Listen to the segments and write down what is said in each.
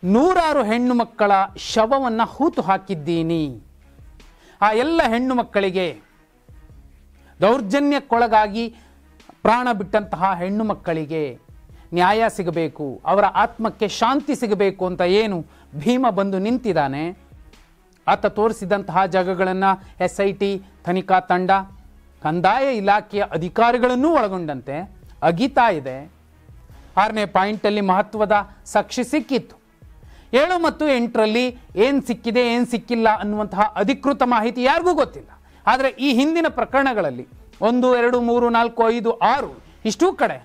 100 ಹೆಣ್ಣು ಮಕ್ಕಳ ಶವವನ್ನು ಹೂತು ಹಾಕಿದ್ದೀನಿ. ಆ ಎಲ್ಲ ಹೆಣ್ಣು ಮಕ್ಕಳಿಗೆ, ದೌರ್ಜನ್ಯಕ್ಕೊಳಗಾಗಿ ಪ್ರಾಣ ಬಿಟ್ಟಂತಹ ಹೆಣ್ಣು ಮಕ್ಕಳಿಗೆ ನ್ಯಾಯ ಸಿಗಬೇಕು, ಅವರ ಆತ್ಮಕ್ಕೆ ಶಾಂತಿ ಸಿಗಬೇಕು ಅಂತ ಏನು ಭೀಮ ಬಂದು ನಿಂತಿದ್ದಾನೆ. ಆತ ತೋರಿಸಿದಂತಹ ಜಾಗಗಳನ್ನು SIT ತನಿಖಾ ತಂಡ, ಕಂದಾಯ ಇಲಾಖೆಯ ಅಧಿಕಾರಿಗಳನ್ನೂ ಒಳಗೊಂಡಂತೆ ಅಗಿತಾ ಇದೆ. 6ನೇ ಪಾಯಿಂಟಲ್ಲಿ ಮಹತ್ವದ ಸಾಕ್ಷಿ ಸಿಕ್ಕಿತ್ತು. 7 ಮತ್ತು 8ರಲ್ಲಿ ಏನು ಸಿಕ್ಕಿದೆ ಏನು ಸಿಕ್ಕಿಲ್ಲ ಅನ್ನುವಂತಹ ಅಧಿಕೃತ ಮಾಹಿತಿ ಯಾರಿಗೂ ಗೊತ್ತಿಲ್ಲ. ಆದರೆ ಈ ಹಿಂದಿನ ಪ್ರಕರಣಗಳಲ್ಲಿ 1, 2, 3, 4, 5, 6 ಇಷ್ಟೂ ಕಡೆ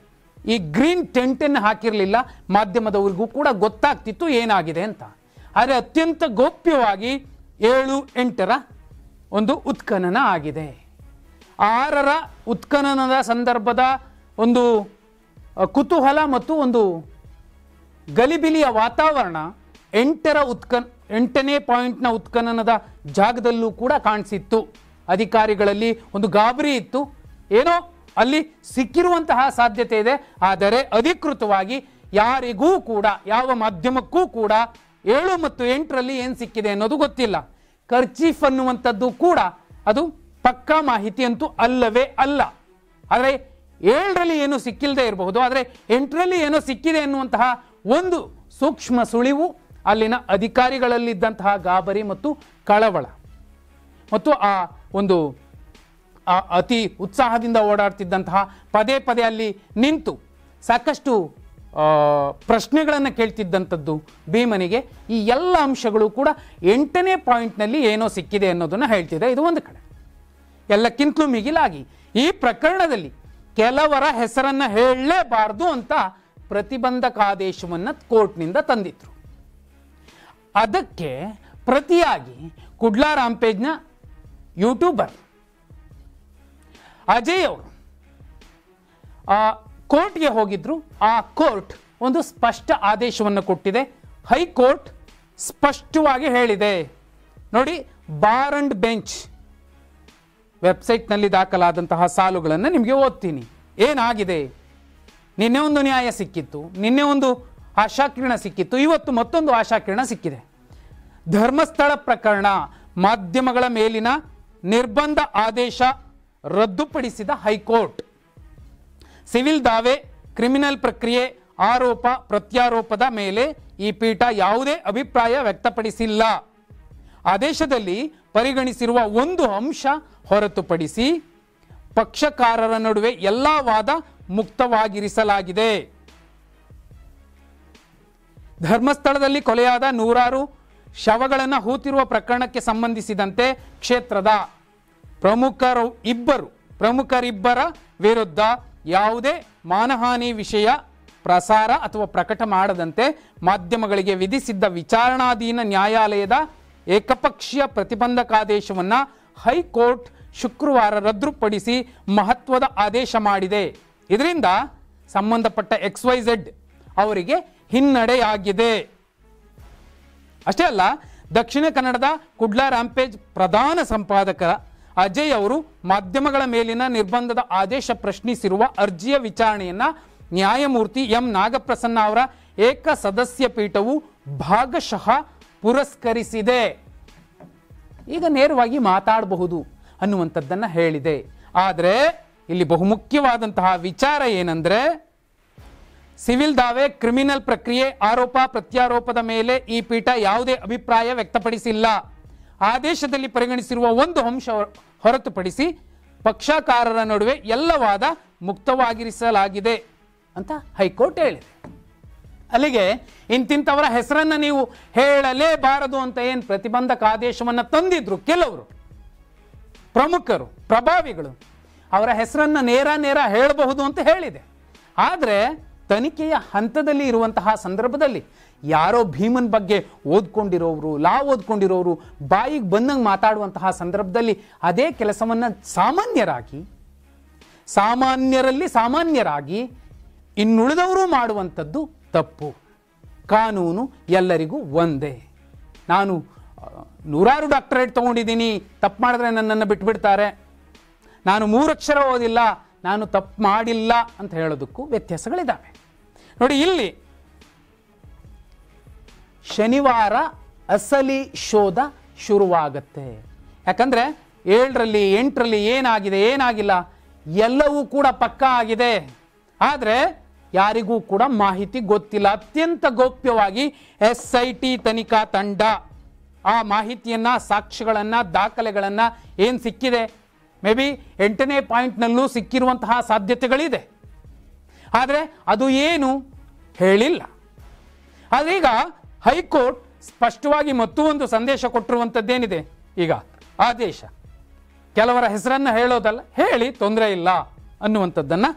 ಈ ಗ್ರೀನ್ ಟೆಂಟನ್ನು ಹಾಕಿರಲಿಲ್ಲ. ಮಾಧ್ಯಮದವರಿಗೂ ಕೂಡ ಗೊತ್ತಾಗ್ತಿತ್ತು ಏನಾಗಿದೆ ಅಂತ. ಆದರೆ ಅತ್ಯಂತ ಗೌಪ್ಯವಾಗಿ 7, 8ರ ಒಂದು ಉತ್ಖನನ ಆಗಿದೆ. 6ರ ಉತ್ಖನನದ ಸಂದರ್ಭದ ಒಂದು ಕುತೂಹಲ ಮತ್ತು ಒಂದು ಗಲಿಬಿಲಿಯ ವಾತಾವರಣ 8ನೇ ಪಾಯಿಂಟ್ನ ಉತ್ಖನನದ ಜಾಗದಲ್ಲೂ ಕೂಡ ಕಾಣಿಸಿತ್ತು. ಅಧಿಕಾರಿಗಳಲ್ಲಿ ಒಂದು ಗಾಬರಿ ಇತ್ತು. ಏನೋ ಅಲ್ಲಿ ಸಿಕ್ಕಿರುವಂತಹ ಸಾಧ್ಯತೆ ಇದೆ, ಆದರೆ ಅಧಿಕೃತವಾಗಿ ಯಾರಿಗೂ ಕೂಡ, ಯಾವ ಮಾಧ್ಯಮಕ್ಕೂ ಕೂಡ 7 ಮತ್ತು 8ರಲ್ಲಿ ಏನು ಸಿಕ್ಕಿದೆ ಅನ್ನೋದು ಗೊತ್ತಿಲ್ಲ. ಕರ್ಚೀಫ್ ಅನ್ನುವಂಥದ್ದು ಕೂಡ ಅದು ಪಕ್ಕಾ ಮಾಹಿತಿ ಅಂತೂ ಅಲ್ಲವೇ ಅಲ್ಲ. ಆದರೆ 7ರಲ್ಲಿ ಏನೋ ಸಿಕ್ಕಿಲ್ಲದೆ ಇರಬಹುದು, ಆದರೆ 8ರಲ್ಲಿ ಏನೋ ಸಿಕ್ಕಿದೆ ಅನ್ನುವಂತಹ ಒಂದು ಸೂಕ್ಷ್ಮ ಸುಳಿವು ಅಲ್ಲಿನ ಅಧಿಕಾರಿಗಳಲ್ಲಿದ್ದಂತಹ ಗಾಬರಿ ಮತ್ತು ಕಳವಳ ಮತ್ತು ಆ ಒಂದು ಅತಿ ಉತ್ಸಾಹದಿಂದ ಓಡಾಡ್ತಿದ್ದಂತಹ ಪದೇ ಪದೇ ಅಲ್ಲಿ ನಿಂತು ಸಾಕಷ್ಟು ಪ್ರಶ್ನೆಗಳನ್ನು ಕೇಳ್ತಿದ್ದಂಥದ್ದು ಭೀಮನಿಗೆ. ಈ ಎಲ್ಲ ಅಂಶಗಳು ಕೂಡ 8ನೇ ಪಾಯಿಂಟ್ನಲ್ಲಿ ಏನೋ ಸಿಕ್ಕಿದೆ ಅನ್ನೋದನ್ನು ಹೇಳ್ತಿದೆ. ಇದು ಒಂದು ಕಡೆ. ಎಲ್ಲಕ್ಕಿಂತಲೂ ಮಿಗಿಲಾಗಿ ಈ ಪ್ರಕರಣದಲ್ಲಿ ಕೆಲವರ ಹೆಸರನ್ನು ಹೇಳಲೇಬಾರದು ಅಂತ ಪ್ರತಿಬಂಧಕಾದೇಶವನ್ನು ಕೋರ್ಟ್ನಿಂದ ತಂದಿದ್ರು. ಅದಕ್ಕೆ ಪ್ರತಿಯಾಗಿ ಕುಡ್ಲಾ ರಾಂಪೇಜ್ನ ಯೂಟ್ಯೂಬರ್ ಅಜಯ್ ಅವರು ಕೋರ್ಟ್ಗೆ ಹೋಗಿದ್ರು. ಆ ಕೋರ್ಟ್ ಒಂದು ಸ್ಪಷ್ಟ ಆದೇಶವನ್ನು ಕೊಟ್ಟಿದೆ. ಹೈಕೋರ್ಟ್ ಸ್ಪಷ್ಟವಾಗಿ ಹೇಳಿದೆ ನೋಡಿ. ಬಾರ್ ಅಂಡ್ ಬೆಂಚ್ ವೆಬ್ಸೈಟ್ನಲ್ಲಿ ದಾಖಲಾದಂತಹ ಸಾಲುಗಳನ್ನು ನಿಮಗೆ ಓದ್ತೀನಿ. ಏನಾಗಿದೆ? ನಿನ್ನೆ ಒಂದು ನ್ಯಾಯ ಸಿಕ್ಕಿತ್ತು, ನಿನ್ನೆ ಒಂದು ಆಶಾಕಿರಣ ಸಿಕ್ಕಿತ್ತು, ಇವತ್ತು ಮತ್ತೊಂದು ಆಶಾಕಿರಣ ಸಿಕ್ಕಿದೆ. ಧರ್ಮಸ್ಥಳ ಪ್ರಕರಣ, ಮಾಧ್ಯಮಗಳ ಮೇಲಿನ ನಿರ್ಬಂಧ ಆದೇಶ ರದ್ದುಪಡಿಸಿದ ಹೈಕೋರ್ಟ್. ಸಿವಿಲ್ ದಾವೆ, ಕ್ರಿಮಿನಲ್ ಪ್ರಕ್ರಿಯೆ, ಆರೋಪ ಪ್ರತ್ಯಾರೋಪದ ಮೇಲೆ ಈ ಪೀಠ ಯಾವುದೇ ಅಭಿಪ್ರಾಯ ವ್ಯಕ್ತಪಡಿಸಿಲ್ಲ. ಆದೇಶದಲ್ಲಿ ಪರಿಗಣಿಸಿರುವ ಒಂದು ಅಂಶ ಹೊರತುಪಡಿಸಿ ಪಕ್ಷಕಾರರ ನಡುವೆ ಎಲ್ಲ ವಾದ ಮುಕ್ತವಾಗಿರಿಸಲಾಗಿದೆ. ಧರ್ಮಸ್ಥಳದಲ್ಲಿ ಕೊಲೆಯಾದ 100 ಶವಗಳನ್ನು ಹೂತಿರುವ ಪ್ರಕರಣಕ್ಕೆ ಸಂಬಂಧಿಸಿದಂತೆ ಕ್ಷೇತ್ರದ ಪ್ರಮುಖರಿಬ್ಬರ ವಿರುದ್ಧ ಯಾವುದೇ ಮಾನಹಾನಿ ವಿಷಯ ಪ್ರಸಾರ ಅಥವಾ ಪ್ರಕಟ ಮಾಡದಂತೆ ಮಾಧ್ಯಮಗಳಿಗೆ ವಿಧಿಸಿದ್ದ ವಿಚಾರಣಾಧೀನ ನ್ಯಾಯಾಲಯದ ಏಕಪಕ್ಷೀಯ ಪ್ರತಿಬಂಧಕಾದೇಶವನ್ನು ಹೈಕೋರ್ಟ್ ಶುಕ್ರವಾರ ರದ್ದುಪಡಿಸಿ ಮಹತ್ವದ ಆದೇಶ ಮಾಡಿದೆ. ಇದರಿಂದ ಸಂಬಂಧಪಟ್ಟ XYZ ಅವರಿಗೆ ಹಿನ್ನಡೆಯಾಗಿದೆ. ಅಷ್ಟೇ ಅಲ್ಲ, ದಕ್ಷಿಣ ಕನ್ನಡದ ಕುಡ್ಲಾ ರಾಂಪೇಜ್ ಪ್ರಧಾನ ಸಂಪಾದಕ ಅಜಯ್ ಅವರು ಮಾಧ್ಯಮಗಳ ಮೇಲಿನ ನಿರ್ಬಂಧದ ಆದೇಶ ಪ್ರಶ್ನಿಸಿರುವ ಅರ್ಜಿಯ ವಿಚಾರಣೆಯನ್ನ ನ್ಯಾಯಮೂರ್ತಿ ಎಂ ನಾಗಪ್ರಸನ್ನ ಅವರ ಏಕಸದಸ್ಯ ಪೀಠವು ಭಾಗಶಃ ಪುರಸ್ಕರಿಸಿದೆ. ಈಗ ನೇರವಾಗಿ ಮಾತಾಡಬಹುದು ಅನ್ನುವಂಥದ್ದನ್ನು ಹೇಳಿದೆ. ಆದರೆ ಇಲ್ಲಿ ಬಹುಮುಖ್ಯವಾದಂತಹ ವಿಚಾರ ಏನಂದ್ರೆ, ಸಿವಿಲ್ ದಾವೆ, ಕ್ರಿಮಿನಲ್ ಪ್ರಕ್ರಿಯೆ, ಆರೋಪ ಪ್ರತ್ಯಾರೋಪದ ಮೇಲೆ ಈ ಪೀಠ ಯಾವುದೇ ಅಭಿಪ್ರಾಯ ವ್ಯಕ್ತಪಡಿಸಿಲ್ಲ. ಆದೇಶದಲ್ಲಿ ಪರಿಗಣಿಸಿರುವ ಒಂದು ಅಂಶ ಹೊರತುಪಡಿಸಿ ಪಕ್ಷಕಾರರ ನಡುವೆ ಎಲ್ಲ ವಾದ ಮುಕ್ತವಾಗಿರಿಸಲಾಗಿದೆ ಅಂತ ಹೈಕೋರ್ಟ್ ಹೇಳಿದೆ. ಅಲ್ಲಿಗೆ ಇಂತಿಂಥವರ ಹೆಸರನ್ನು ನೀವು ಹೇಳಲೇಬಾರದು ಅಂತ ಏನು ಪ್ರತಿಬಂಧಕ ಆದೇಶವನ್ನು ತಂದಿದ್ರು ಕೆಲವರು ಪ್ರಮುಖರು, ಪ್ರಭಾವಿಗಳು, ಅವರ ಹೆಸರನ್ನು ನೇರ ಹೇಳಬಹುದು ಅಂತ ಹೇಳಿದೆ. ಆದರೆ ತನಿಖೆಯ ಹಂತದಲ್ಲಿ ಇರುವಂತಹ ಸಂದರ್ಭದಲ್ಲಿ ಯಾರೋ ಭೀಮನ್ ಬಗ್ಗೆ ಓದ್ಕೊಂಡಿರೋರು, ಓದ್ಕೊಂಡಿರೋರು ಬಾಯಿಗೆ ಬಂದಂಗೆ ಮಾತಾಡುವಂತಹ ಸಂದರ್ಭದಲ್ಲಿ ಅದೇ ಕೆಲಸವನ್ನು ಸಾಮಾನ್ಯರಾಗಿ ಇನ್ನುಳಿದವರು ಮಾಡುವಂಥದ್ದು ತಪ್ಪು. ಕಾನೂನು ಎಲ್ಲರಿಗೂ ಒಂದೇ. ನಾನು 100 ಡಾಕ್ಟರೇಟ್ ತೊಗೊಂಡಿದ್ದೀನಿ, ತಪ್ಪು ಮಾಡಿದ್ರೆ ನನ್ನನ್ನು ಬಿಟ್ಬಿಡ್ತಾರೆ, ನಾನು 3 ಅಕ್ಷರ ಓದಿಲ್ಲ, ನಾನು ತಪ್ಪು ಮಾಡಿಲ್ಲ ಅಂತ ಹೇಳೋದಕ್ಕೂ ವ್ಯತ್ಯಾಸಗಳಿದ್ದಾವೆ. ನೋಡಿ, ಇಲ್ಲಿ ಶನಿವಾರ ಅಸಲಿ ಶೋಧ ಶುರುವಾಗತ್ತೆ. ಯಾಕಂದರೆ 7ರಲ್ಲಿ 8ರಲ್ಲಿ ಏನಾಗಿಲ್ಲ ಎಲ್ಲವೂ ಕೂಡ ಪಕ್ಕಾ ಆಗಿದೆ. ಆದರೆ ಯಾರಿಗೂ ಕೂಡ ಮಾಹಿತಿ ಗೊತ್ತಿಲ್ಲ. ಅತ್ಯಂತ ಗೌಪ್ಯವಾಗಿ SIT ತನಿಖಾ ತಂಡ ಆ ಮಾಹಿತಿಯನ್ನು, ಸಾಕ್ಷ್ಯಗಳನ್ನು, ದಾಖಲೆಗಳನ್ನು ಏನು ಸಿಕ್ಕಿದೆ, ಮೇ ಬಿ 8ನೇ ಪಾಯಿಂಟ್ನಲ್ಲೂ ಸಿಕ್ಕಿರುವಂತಹ ಸಾಧ್ಯತೆಗಳಿದೆ. ಆದರೆ ಅದು ಏನು ಹೇಳಿಲ್ಲ. ಆದರೆ ಈಗ ಹೈಕೋರ್ಟ್ ಸ್ಪಷ್ಟವಾಗಿ ಮತ್ತೊಂದು ಸಂದೇಶ ಕೊಟ್ಟಿರುವಂಥದ್ದೇನಿದೆ, ಈಗ ಆದೇಶ ಕೆಲವರ ಹೆಸರನ್ನು ಹೇಳೋದಲ್ಲ, ಹೇಳಿ ತೊಂದರೆ ಇಲ್ಲ ಅನ್ನುವಂಥದ್ದನ್ನು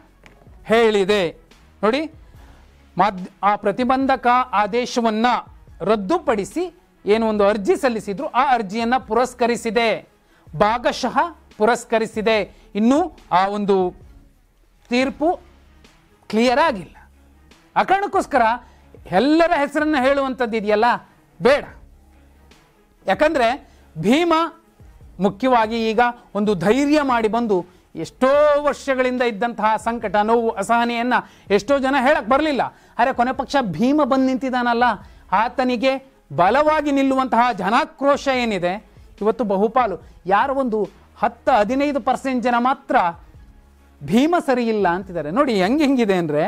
ಹೇಳಿದೆ. ನೋಡಿ, ಆ ಪ್ರತಿಬಂಧಕ ಆದೇಶವನ್ನು ರದ್ದುಪಡಿಸಿ ಏನು ಒಂದು ಅರ್ಜಿ ಸಲ್ಲಿಸಿದ್ರು, ಆ ಅರ್ಜಿಯನ್ನು ಪುರಸ್ಕರಿಸಿದೆ, ಭಾಗಶಃ ಪುರಸ್ಕರಿಸಿದೆ. ಇನ್ನೂ ಆ ಒಂದು ತೀರ್ಪು ಕ್ಲಿಯರ್ ಆಗಿಲ್ಲ. ಆ ಕಾರಣಕ್ಕೋಸ್ಕರ ಎಲ್ಲರ ಹೆಸರನ್ನು ಹೇಳುವಂಥದ್ದು ಇದೆಯಲ್ಲ, ಬೇಡ. ಯಾಕಂದರೆ ಭೀಮ ಮುಖ್ಯವಾಗಿ ಈಗ ಒಂದು ಧೈರ್ಯ ಮಾಡಿ ಬಂದು ಎಷ್ಟೋ ವರ್ಷಗಳಿಂದ ಇದ್ದಂತಹ ಸಂಕಟ, ನೋವು, ಅಸಹನೆಯನ್ನು ಎಷ್ಟೋ ಜನ ಹೇಳಕ್ಕೆ ಬರಲಿಲ್ಲ. ಆದರೆ ಕೊನೆ ಪಕ್ಷ ಭೀಮ ಬಂದು ನಿಂತಿದ್ದಾನಲ್ಲ, ಆತನಿಗೆ ಬಲವಾಗಿ ನಿಲ್ಲುವಂತಹ ಜನಾಕ್ರೋಶ ಏನಿದೆ ಇವತ್ತು ಬಹುಪಾಲು, ಯಾರು ಒಂದು 10-15% ಜನ ಮಾತ್ರ ಭೀಮ ಸರಿ ಇಲ್ಲ ಅಂತಿದ್ದಾರೆ. ನೋಡಿ ಹೆಂಗಿದೆ ಅಂದರೆ,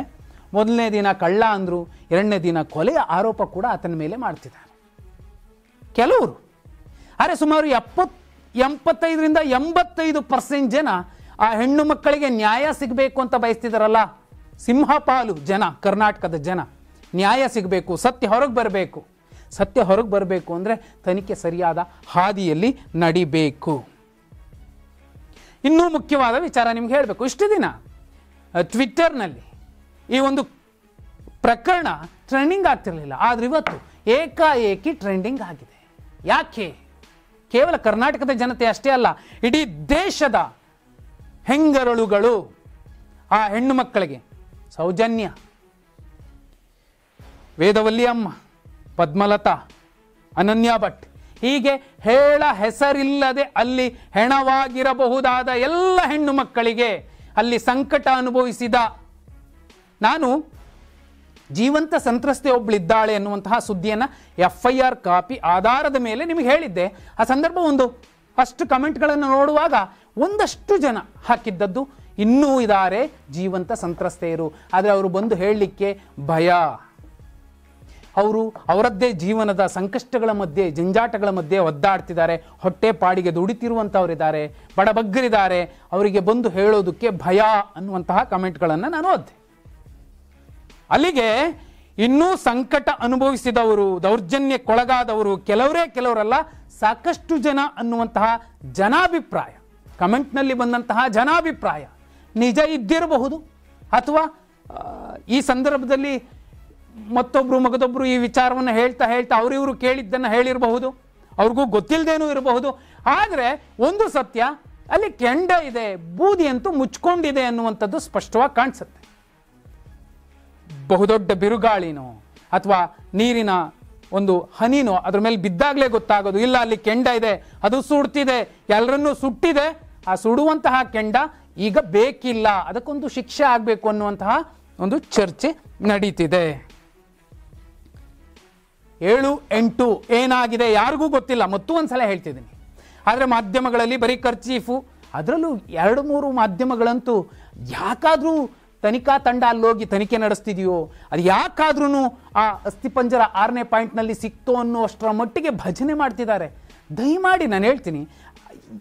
ಮೊದಲನೇ ದಿನ ಕಳ್ಳ ಅಂದರು, 2ನೇ ದಿನ ಕೊಲೆಯ ಆರೋಪ ಕೂಡ ಆತನ ಮೇಲೆ ಮಾಡ್ತಿದ್ದಾರೆ ಕೆಲವರು. ಆದರೆ ಸುಮಾರು 75-85% ಜನ ಆ ಹೆಣ್ಣು ಮಕ್ಕಳಿಗೆ ನ್ಯಾಯ ಸಿಗಬೇಕು ಅಂತ ಬಯಸ್ತಿದ್ದಾರಲ್ಲ. ಸಿಂಹಪಾಲು ಜನ, ಕರ್ನಾಟಕದ ಜನ ನ್ಯಾಯ ಸಿಗಬೇಕು, ಸತ್ಯ ಹೊರಗೆ ಬರಬೇಕು. ಸತ್ಯ ಹೊರಗೆ ಬರಬೇಕು ಅಂದರೆ ತನಿಖೆ ಸರಿಯಾದ ಹಾದಿಯಲ್ಲಿ ನಡಿಬೇಕು. ಇನ್ನೂ ಮುಖ್ಯವಾದ ವಿಚಾರ ನಿಮ್ಗೆ ಹೇಳಬೇಕು. ಇಷ್ಟು ದಿನ ಟ್ವಿಟ್ಟರ್ನಲ್ಲಿ ಈ ಒಂದು ಪ್ರಕರಣ ಟ್ರೆಂಡಿಂಗ್ ಆಗ್ತಿರಲಿಲ್ಲ, ಆದರೆ ಇವತ್ತು ಏಕಾಏಕಿ ಟ್ರೆಂಡಿಂಗ್ ಆಗಿದೆ. ಯಾಕೆ? ಕೇವಲ ಕರ್ನಾಟಕದ ಜನತೆ ಅಷ್ಟೇ ಅಲ್ಲ, ಇಡೀ ದೇಶದ ಹೆಂಗರಳುಗಳು ಆ ಹೆಣ್ಣು ಮಕ್ಕಳಿಗೆ, ಸೌಜನ್ಯ, ವೇದವಲ್ಲಿ ಅಮ್ಮ, ಪದ್ಮಲತಾ, ಅನನ್ಯ ಭಟ್, ಹೀಗೆ ಹೇಳ ಹೆಸರಿಲ್ಲದೆ ಅಲ್ಲಿ ಹೆಣವಾಗಿರಬಹುದಾದ ಎಲ್ಲ ಹೆಣ್ಣು ಮಕ್ಕಳಿಗೆ ಅಲ್ಲಿ ಸಂಕಟ ಅನುಭವಿಸಿದ, ನಾನು ಜೀವಂತ ಸಂತ್ರಸ್ತೆ ಒಬ್ಬಳಿದ್ದಾಳೆ ಎನ್ನುವಂತಹ ಸುದ್ದಿಯನ್ನು FIR ಕಾಪಿ ಆಧಾರದ ಮೇಲೆ ನಿಮಗೆ ಹೇಳಿದ್ದೆ. ಆ ಸಂದರ್ಭ ಅಷ್ಟು ಕಮೆಂಟ್ಗಳನ್ನು ನೋಡುವಾಗ ಒಂದಷ್ಟು ಜನ ಹಾಕಿದ್ದದ್ದು, ಇನ್ನೂ ಇದ್ದಾರೆ ಜೀವಂತ ಸಂತ್ರಸ್ತೆಯರು, ಆದರೆ ಅವರು ಬಂದು ಹೇಳಲಿಕ್ಕೆ ಭಯ. ಅವರು ಅವರದ್ದೇ ಜೀವನದ ಸಂಕಷ್ಟಗಳ ಮಧ್ಯೆ, ಜಂಜಾಟಗಳ ಮಧ್ಯೆ ಒದ್ದಾಡ್ತಿದ್ದಾರೆ, ಹೊಟ್ಟೆ ಪಾಡಿಗೆ ದುಡಿತಿರುವಂಥವರಿದ್ದಾರೆ, ಬಡಬಗ್ಗರಿದ್ದಾರೆ, ಅವರಿಗೆ ಬಂದು ಹೇಳೋದಕ್ಕೆ ಭಯ ಅನ್ನುವಂತಹ ಕಮೆಂಟ್ಗಳನ್ನು ನಾನು ಓದಿದೆ. ಅಲ್ಲಿಗೆ ಇನ್ನೂ ಸಂಕಟ ಅನುಭವಿಸಿದವರು, ದೌರ್ಜನ್ಯಕ್ಕೊಳಗಾದವರು ಕೆಲವರಲ್ಲ, ಸಾಕಷ್ಟು ಜನ ಅನ್ನುವಂತಹ ಜನಾಭಿಪ್ರಾಯ, ಕಮೆಂಟ್ನಲ್ಲಿ ಬಂದಂತಹ ಜನಾಭಿಪ್ರಾಯ ನಿಜ ಇದ್ದಿರಬಹುದು. ಅಥವಾ ಈ ಸಂದರ್ಭದಲ್ಲಿ ಮತ್ತೊಬ್ಬರು ಮಗದೊಬ್ಬರು ಈ ವಿಚಾರವನ್ನು ಹೇಳ್ತಾ ಅವರಿವರು ಕೇಳಿದ್ದನ್ನು ಹೇಳಿರಬಹುದು, ಅವ್ರಿಗೂ ಗೊತ್ತಿಲ್ಲದೇನೂ ಇರಬಹುದು. ಆದರೆ ಒಂದು ಸತ್ಯ, ಅಲ್ಲಿ ಕೆಂಡ ಇದೆ, ಬೂದಿ ಅಂತೂ ಮುಚ್ಕೊಂಡಿದೆ ಅನ್ನುವಂಥದ್ದು ಸ್ಪಷ್ಟವಾಗಿ ಕಾಣಿಸುತ್ತೆ. ಬಹುದೊಡ್ಡ ಬಿರುಗಾಳಿನೋ ಅಥವಾ ನೀರಿನ ಒಂದು ಹನಿನೋ ಅದ್ರ ಮೇಲೆ ಬಿದ್ದಾಗಲೇ ಗೊತ್ತಾಗೋದು, ಇಲ್ಲ ಅಲ್ಲಿ ಕೆಂಡ ಇದೆ, ಅದು ಸುಡ್ತಿದೆ, ಎಲ್ಲರನ್ನೂ ಸುಟ್ಟಿದೆ, ಆ ಸುಡುವಂತಹ ಕೆಂಡ ಈಗ ಬೇಕಿಲ್ಲ, ಅದಕ್ಕೊಂದು ಶಿಕ್ಷೆ ಆಗಬೇಕು ಅನ್ನುವಂತಹ ಒಂದು ಚರ್ಚೆ ನಡೀತಿದೆ. 7-8 ಏನಾಗಿದೆ ಯಾರಿಗೂ ಗೊತ್ತಿಲ್ಲ, ಮತ್ತೊಂದು ಸಲ ಹೇಳ್ತಿದ್ದೀನಿ. ಆದರೆ ಮಾಧ್ಯಮಗಳಲ್ಲಿ ಬರೀ ಕರ್ಚೀಫು, ಅದರಲ್ಲೂ 2-3 ಮಾಧ್ಯಮಗಳಂತೂ ಯಾಕಾದರೂ ತನಿಖಾ ತಂಡ ಅಲ್ಲೋಗಿ ತನಿಖೆ ನಡೆಸ್ತಿದೆಯೋ, ಅದು ಯಾಕಾದ್ರೂ ಆ ಅಸ್ಥಿಪಂಜರ 6ನೇ ಪಾಯಿಂಟ್ನಲ್ಲಿ ಸಿಕ್ತೋ ಅನ್ನೋಷ್ಟರ ಮಟ್ಟಿಗೆ ಭಜನೆ ಮಾಡ್ತಿದ್ದಾರೆ. ದಯಮಾಡಿ ನಾನು ಹೇಳ್ತೀನಿ,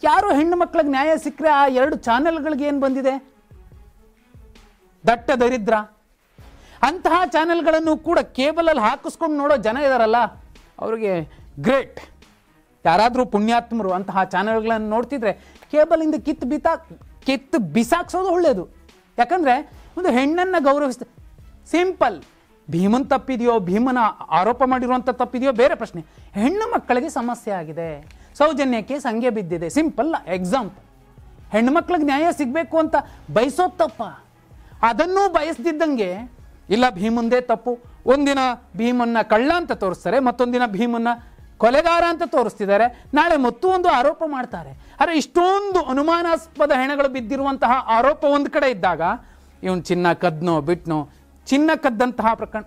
ಯಾರೋ ಹೆಣ್ಣು ಮಕ್ಕಳಿಗೆ ನ್ಯಾಯ ಸಿಕ್ಕರೆ ಆ 2 ಚಾನೆಲ್ಗಳಿಗೆ ಏನು ಬಂದಿದೆ? ದಟ್ಟ ದರಿದ್ರ. ಅಂತಹ ಚಾನೆಲ್ಗಳನ್ನು ಕೂಡ ಕೇಬಲಲ್ಲಿ ಹಾಕಿಸ್ಕೊಂಡು ನೋಡೋ ಜನ ಇದಾರಲ್ಲ, ಅವ್ರಿಗೆ ಗ್ರೇಟ್. ಯಾರಾದರೂ ಪುಣ್ಯಾತ್ಮರು ಅಂತಹ ಚಾನೆಲ್ಗಳನ್ನು ನೋಡ್ತಿದ್ರೆ ಕೇಬಲಿಂದ ಕಿತ್ತು ಬಿಸಾಕ್ಸೋದು ಒಳ್ಳೆಯದು. ಯಾಕಂದರೆ ಒಂದು ಹೆಣ್ಣನ್ನು ಗೌರವಿಸ್ತ, ಸಿಂಪಲ್. ಭೀಮನ್ ತಪ್ಪಿದೆಯೋ, ಭೀಮನ ಆರೋಪ ಮಾಡಿರುವಂಥ ತಪ್ಪಿದೆಯೋ ಬೇರೆ ಪ್ರಶ್ನೆ. ಹೆಣ್ಣು ಮಕ್ಕಳಿಗೆ ಸಮಸ್ಯೆ ಆಗಿದೆ, ಸೌಜನ್ಯಕ್ಕೆ ಸಂಗೆ ಬಿದ್ದಿದೆ, ಸಿಂಪಲ್ ಎಕ್ಸಾಂಪಲ್. ಹೆಣ್ಣು ಮಕ್ಕಳಿಗೆ ನ್ಯಾಯ ಸಿಗಬೇಕು ಅಂತ ಬಯಸೋದು ತಪ್ಪ. ಅದನ್ನೂ ಬಯಸ್ದಿದ್ದಂಗೆ ಇಲ್ಲ ಭೀಮಂದೇ ತಪ್ಪು, ಒಂದಿನ ಭೀಮನ್ನ ಕಳ್ಳ ಅಂತ ತೋರಿಸ್ತಾರೆ, ಮತ್ತೊಂದು ದಿನ ಭೀಮನ್ನ ಕೊಲೆಗಾರ ಅಂತ ತೋರಿಸ್ತಿದ್ದಾರೆ, ನಾಳೆ ಮತ್ತೊಂದು ಆರೋಪ ಮಾಡ್ತಾರೆ. ಆದರೆ ಇಷ್ಟೊಂದು ಅನುಮಾನಾಸ್ಪದ ಹೆಣಗಳು ಬಿದ್ದಿರುವಂತಹ ಆರೋಪ ಒಂದು ಕಡೆ ಇದ್ದಾಗ, ಇವನು ಚಿನ್ನ ಕದ್ನೋ ಬಿಟ್ನೋ, ಚಿನ್ನ ಕದ್ದಂತಹ ಪ್ರಕರಣ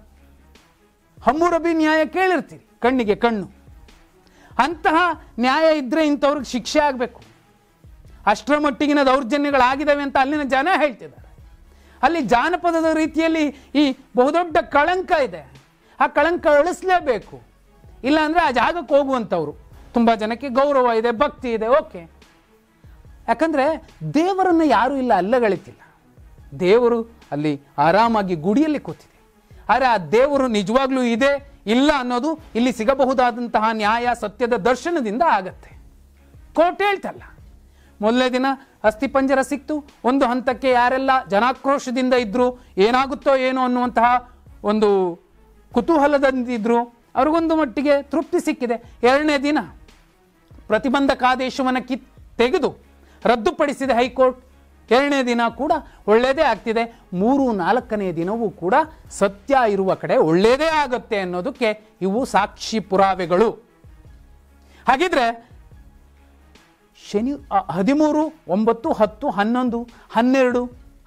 ಹಮ್ಮುರಬಿ ನ್ಯಾಯ ಕೇಳಿರ್ತೀರಿ. ಕಣ್ಣಿಗೆ ಕಣ್ಣು. ಅಂತಹ ನ್ಯಾಯ ಇದ್ದರೆ ಇಂಥವ್ರಿಗೆ ಶಿಕ್ಷೆ ಆಗಬೇಕು. ಅಷ್ಟರ ಮಟ್ಟಿಗಿನ ದೌರ್ಜನ್ಯಗಳಾಗಿದ್ದಾವೆ ಅಂತ ಅಲ್ಲಿನ ಜನ ಹೇಳ್ತಿದ್ದಾರೆ. ಅಲ್ಲಿ ಜಾನಪದದ ರೀತಿಯಲ್ಲಿ ಈ ಬಹುದೊಡ್ಡ ಕಳಂಕ ಇದೆ. ಆ ಕಳಂಕ ಅಳಿಸಲೇಬೇಕು. ಇಲ್ಲಾಂದರೆ ಆ ಜಾಗಕ್ಕೆ ಹೋಗುವಂಥವ್ರು ತುಂಬ ಜನಕ್ಕೆ ಗೌರವ ಇದೆ, ಭಕ್ತಿ ಇದೆ, ಓಕೆ. ಯಾಕಂದರೆ ದೇವರನ್ನು ಯಾರೂ ಇಲ್ಲ ಅಲ್ಲಗಳಿತಿಲ್ಲ. ದೇವರು ಅಲ್ಲಿ ಆರಾಮಾಗಿ ಗುಡಿಯಲ್ಲಿ ಕೂತಿದೆ. ಆದರೆ ಆ ದೇವರು ನಿಜವಾಗ್ಲೂ ಇದೆ ಇಲ್ಲ ಅನ್ನೋದು ಇಲ್ಲಿ ಸಿಗಬಹುದಾದಂತಹ ನ್ಯಾಯ ಸತ್ಯದ ದರ್ಶನದಿಂದ ಆಗತ್ತೆ. ಕೋರ್ಟ್ ಹೇಳ್ತಲ್ಲ, ಮೊದಲನೇ ದಿನ ಅಸ್ಥಿಪಂಜರ ಸಿಕ್ತು, ಒಂದು ಹಂತಕ್ಕೆ ಯಾರೆಲ್ಲ ಜನಾಕ್ರೋಶದಿಂದ ಇದ್ದರು, ಏನಾಗುತ್ತೋ ಏನೋ ಅನ್ನುವಂತಹ ಒಂದು ಕುತೂಹಲದಿಂದಿದ್ರು, ಅವ್ರಿಗೊಂದು ಮಟ್ಟಿಗೆ ತೃಪ್ತಿ ಸಿಕ್ಕಿದೆ. ಎರಡನೇ ದಿನ ಪ್ರತಿಬಂಧಕಾದೇಶವನ್ನು ತೆಗೆದು ರದ್ದುಪಡಿಸಿದೆ ಹೈಕೋರ್ಟ್. ಎರಡನೇ ದಿನ ಕೂಡ ಒಳ್ಳೆಯದೇ ಆಗ್ತಿದೆ. 3-4ನೇ ದಿನವೂ ಕೂಡ ಸತ್ಯ ಇರುವ ಕಡೆ ಒಳ್ಳೆಯದೇ ಆಗುತ್ತೆ ಅನ್ನೋದಕ್ಕೆ ಇವು ಸಾಕ್ಷಿ ಪುರಾವೆಗಳು. ಹಾಗಿದ್ರೆ 13, 9, 10, 11, 12,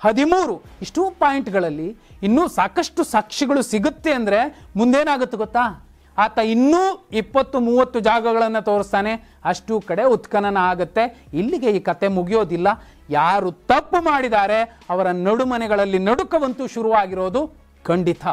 13 ಇಷ್ಟೂ ಪಾಯಿಂಟ್ಗಳಲ್ಲಿ ಇನ್ನೂ ಸಾಕಷ್ಟು ಸಾಕ್ಷಿಗಳು ಸಿಗುತ್ತೆ ಅಂದರೆ ಮುಂದೇನಾಗುತ್ತೆ ಗೊತ್ತಾ? ಆತ ಇನ್ನೂ 20-30 ಜಾಗಗಳನ್ನು ತೋರಿಸ್ತಾನೆ. ಅಷ್ಟು ಕಡೆ ಉತ್ಖನನ ಆಗುತ್ತೆ. ಇಲ್ಲಿಗೆ ಈ ಕತೆ ಮುಗಿಯೋದಿಲ್ಲ. ಯಾರು ತಪ್ಪು ಮಾಡಿದ್ದಾರೆ ಅವರ ನಡುಮನೆಗಳಲ್ಲಿ ನಡುಕವಂತೂ ಶುರುವಾಗಿರೋದು ಖಂಡಿತ.